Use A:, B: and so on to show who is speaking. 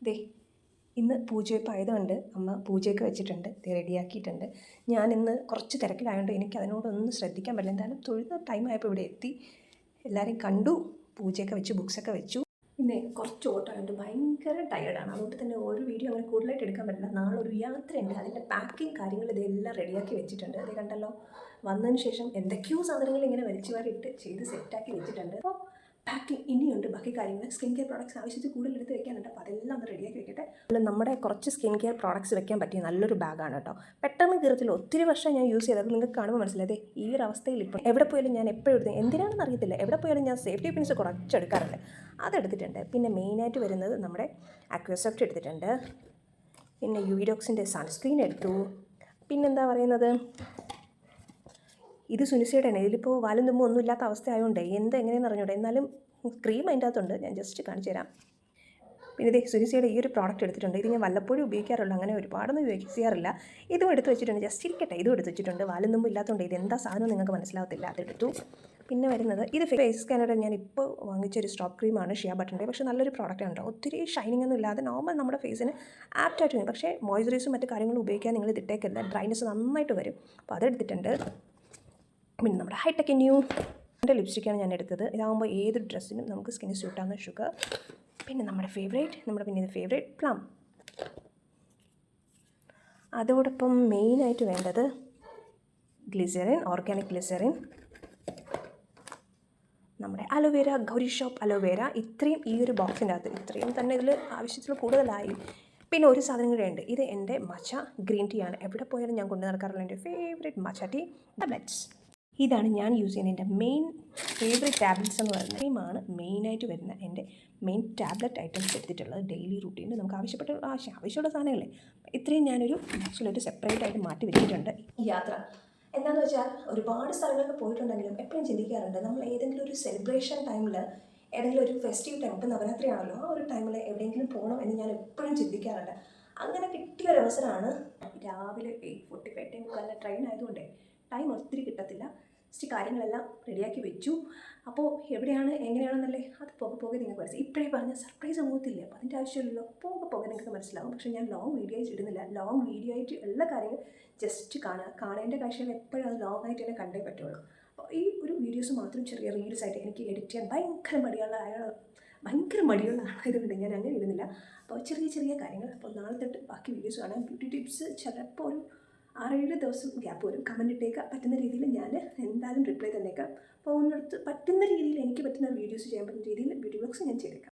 A: ദേ ഇന്ന് പൂജവെപ്പായതുകൊണ്ട് അമ്മ പൂജയൊക്കെ വെച്ചിട്ടുണ്ട്, റെഡിയാക്കിയിട്ടുണ്ട്. ഞാനിന്ന് കുറച്ച് തിരക്കിലായതുകൊണ്ട് എനിക്ക് അതിനോടൊന്നും ശ്രദ്ധിക്കാൻ പറ്റില്ല. എന്തായാലും തൊഴുന്ന ടൈമായപ്പോൾ ഇവിടെ എത്തി, എല്ലാവരെയും കണ്ടു, പൂജയൊക്കെ വെച്ചു, ബുക്സൊക്കെ വെച്ചു. പിന്നെ കുറച്ച് ഓട്ടമായതുകൊണ്ട് ഭയങ്കര ടയേർഡാണ്. അതുകൊണ്ട് തന്നെ ഒരു വീഡിയോ അങ്ങനെ കൂടുതലായിട്ട് എടുക്കാൻ പറ്റില്ല. നാളെ ഒരു യാത്രയുണ്ട്, അതിൻ്റെ പാക്കിങ് കാര്യങ്ങൾ ഇതെല്ലാം റെഡിയാക്കി വെച്ചിട്ടുണ്ട്. അത് കണ്ടല്ലോ, വന്നതിന് ശേഷം എന്തൊക്കെയോ സാധനങ്ങൾ ഇങ്ങനെ വലിച്ചു വാരിയിട്ട് ചെയ്ത് സെറ്റാക്കി വെച്ചിട്ടുണ്ട്. അപ്പോൾ പാക്കിങ് ഇനിയുണ്ട്, ബാക്കി കാര്യങ്ങൾ. സ്കിൻ കെയർ പ്രോഡക്ട്സ് ആവശ്യത്തിൽ കൂടുതൽ എടുത്ത് വെക്കാനുണ്ട്, അപ്പോൾ അതെല്ലാം ഒന്ന് റെഡിയാക്കി വെക്കട്ടെ. നമ്മുടെ കുറച്ച് സ്കിൻ കെയർ പ്രോഡക്ട്സ് വെക്കാൻ പറ്റിയ നല്ലൊരു ബാഗാണ് കേട്ടോ. പെട്ടെന്ന് കീറത്തില്ല, ഒത്തിരി വർഷം ഞാൻ യൂസ് ചെയ്തത് നിങ്ങൾക്ക് കാണുമ്പോൾ മനസ്സിലായത്. ഈ ഒരു അവസ്ഥയിൽ ഇപ്പോൾ എവിടെ പോയാലും ഞാൻ എപ്പോഴും എടുത്ത്, എന്തിനാണെന്ന് അറിയത്തില്ല, എവിടെ പോയാലും ഞാൻ സേഫ്റ്റി പിൻസ് കുറച്ചെടുക്കാറുണ്ട്, അതെടുത്തിട്ടുണ്ട്. പിന്നെ മെയിനായിട്ട് വരുന്നത് നമ്മുടെ അക്വാസോഫ്റ്റ് എടുത്തിട്ടുണ്ട്. പിന്നെ യൂവിഡോക്സിൻ്റെ സൺസ്ക്രീൻ എടുത്തു. പിന്നെന്താ പറയുന്നത്, ഇത് സുനിസയുടെയാണ്. ഇതിലിപ്പോൾ വാലും തുമ്പും ഒന്നും ഇല്ലാത്ത അവസ്ഥ ആയതുകൊണ്ട് എങ്ങനെയെന്ന് അറിഞ്ഞൂടെ, എന്നാലും ക്രീം അതിൻ്റെ അകത്തുണ്ട്, ഞാൻ ജസ്റ്റ് കാണിച്ചു തരാം. പിന്നെ ഇത് സുനിസയുടെ ഈ ഒരു പ്രോഡക്റ്റ് എടുത്തിട്ടുണ്ട്. ഇത് ഞാൻ വല്ലപ്പോഴും ഉപയോഗിക്കാറുള്ളൂ, അങ്ങനെ ഒരുപാടൊന്നും ഉപയോഗിക്കാറില്ല. ഇതും എടുത്ത് വെച്ചിട്ടുണ്ട്, ജസ്റ്റ് ഇരിക്കട്ടെ. ഇതും എടുത്ത് വെച്ചിട്ടുണ്ട്. വാലും തുമ്പും ഇല്ലാത്തതുകൊണ്ട് ഇതെന്താ സാധനം നിങ്ങൾക്ക് മനസ്സിലാവത്തില്ല, അതെടുത്തു. പിന്നെ വരുന്നത് ഇത് ഫേസ് സ്കാനറുടെ ഞാൻ ഇപ്പോൾ വാങ്ങിച്ചൊരു സ്റ്റോപ്പ് ക്രീമാണ്, ഷിയ ബട്ടൻ്റെ. പക്ഷേ നല്ലൊരു പ്രോഡക്റ്റാണ് കേട്ടോ. ഒത്തിരി ഷൈനിങ് ഒന്നും ഇല്ലാതെ നോർമൽ നമ്മുടെ ഫേസിന് ആപ്റ്റായിട്ട് വരും. പക്ഷേ മോയ്സ്ചറൈസും മറ്റു കാര്യങ്ങളും ഉപയോഗിക്കാൻ നിങ്ങൾ ഇതിട്ടേക്കല്ല, ഡ്രൈനെസ് നന്നായിട്ട് വരും. അപ്പോൾ അതെടുത്തിട്ടുണ്ട്. പിന്നെ നമ്മുടെ ഹൈടെക് ന്യൂ എൻ്റെ ലിപ്സ്റ്റിക്കാണ് ഞാൻ എടുത്തത്. ഇതാകുമ്പോൾ ഏതൊരു ഡ്രസ്സിനും നമുക്ക് സ്കിന്നിന് സ്യൂട്ടാകുന്ന ഷുഗർ. പിന്നെ നമ്മുടെ ഫേവറേറ്റ് പ്ലം. അതോടൊപ്പം മെയിനായിട്ട് വേണ്ടത് ഗ്ലിസറിൻ, ഓർഗാനിക് ഗ്ലിസറിൻ, നമ്മുടെ അലോവേര, ഗൗരി ഷോപ്പ് അലോവേര. ഇത്രയും ഈ ഒരു ബോക്സിൻ്റെ അകത്ത്, ഇത്രയും തന്നെ ഇതിൽ ആവശ്യത്തിൽ കൂടുതലായി. പിന്നെ ഒരു സാധനം കൂടെ ഉണ്ട്, ഇത് എൻ്റെ മച്ച ഗ്രീൻ ടീ ആണ്. എവിടെ പോയാലും ഞാൻ കൊണ്ടു നടക്കാറുള്ള എൻ്റെ ഫേവറേറ്റ് മച്ച ടീ ടാബ്ലറ്റ്സ്. ഇതാണ് ഞാൻ യൂസ് ചെയ്യുന്ന എൻ്റെ മെയിൻ ഫേവറേറ്റ് ടാബ്ലറ്റ്സ് എന്ന് പറയുന്നത്. ക്രീമാണ് മെയിനായിട്ട് വരുന്ന എൻ്റെ മെയിൻ ടാബ്ലറ്റ് ഐറ്റംസ് എടുത്തിട്ടുള്ളത്. ഡെയിലി റൂട്ടീനിൽ നമുക്ക് ആവശ്യമുള്ള സാധനങ്ങളെ ഇത്രയും ഞാനൊരു ആക്ച്വലി സെപ്പറേറ്റ് ആയിട്ട് മാറ്റി വെച്ചിട്ടുണ്ട്. ഈ യാത്ര എന്താണെന്ന് വെച്ചാൽ ഒരുപാട് സ്ഥലങ്ങളിൽ പോയിട്ടുണ്ടെങ്കിലും എപ്പോഴും ചിന്തിക്കാറുണ്ട്, നമ്മൾ ഏതെങ്കിലും ഒരു സെലിബ്രേഷൻ ടൈമിൽ, ഏതെങ്കിലും ഒരു ഫെസ്റ്റീവ് ടൈം, ഇപ്പോൾ നവരാത്രി ആണല്ലോ, ആ ഒരു ടൈമിൽ എവിടെയെങ്കിലും പോകണം എന്ന് ഞാൻ എപ്പോഴും ചിന്തിക്കാറുണ്ട്. അങ്ങനെ കിട്ടിയ ഒരു അവസരമാണ്. രാവിലെ 8:45 ടൈം ട്രെയിൻ ആയതുകൊണ്ട് ടൈം ഒത്തിരി കിട്ടത്തില്ല. കാര്യങ്ങളെല്ലാം റെഡിയാക്കി വെച്ചു. അപ്പോൾ എവിടെയാണ് എങ്ങനെയാണെന്നല്ലേ അത് പോകെ നിങ്ങൾക്ക് മനസ്സിലാവും. ഇപ്പോഴേ പറഞ്ഞ സർപ്രൈസ് അങ്ങോട്ടില്ല, അപ്പോൾ അതിൻ്റെ ആവശ്യമില്ലല്ലോ. പോകെ നിങ്ങൾക്ക് മനസ്സിലാവും. പക്ഷേ ഞാൻ ലോങ് വീഡിയോ ആയിട്ട് ഇടുന്നില്ല. ലോങ് വീഡിയോ ആയിട്ട് എല്ലാ കാര്യങ്ങളും ജസ്റ്റ് കാണേണ്ട കാഴ്ചകൾ എപ്പോഴും അത് ലോങ് ആയിട്ട് തന്നെ കണ്ടേ പറ്റുള്ളൂ. അപ്പോൾ ഈ ഒരു വീഡിയോസ് മാത്രം ചെറിയ റീൽസ് ആയിട്ട് എനിക്ക് എഡിറ്റ് ചെയ്യാൻ ഭയങ്കര മടിയുള്ള ആയതുകൊണ്ട് ഞാൻ അങ്ങനെ ഇടുന്നില്ല. അപ്പോൾ ചെറിയ കാര്യങ്ങൾ. അപ്പോൾ നാളെ തൊട്ട് ബാക്കി വീഡിയോസ് കാണാം. ബ്യൂട്ടി ടിപ്സ് ചിലപ്പോൾ ഒരു 6-7 ദിവസം ഗ്യാപ്പ് വരും. കമൻറ്റ് ഇട്ടേക്കാം, പറ്റുന്ന രീതിയിൽ ഞാൻ എന്തായാലും റിപ്ലൈ തന്നേക്കാം. പോകുന്നിടത്ത് പറ്റുന്ന രീതിയിൽ, എനിക്ക് പറ്റുന്ന വീഡിയോസ് ചെയ്യാൻ പറ്റുന്ന രീതിയിൽ ബ്യൂട്ടി വ്ലോഗ്സ് ഞാൻ ചെയ്തേക്കാം.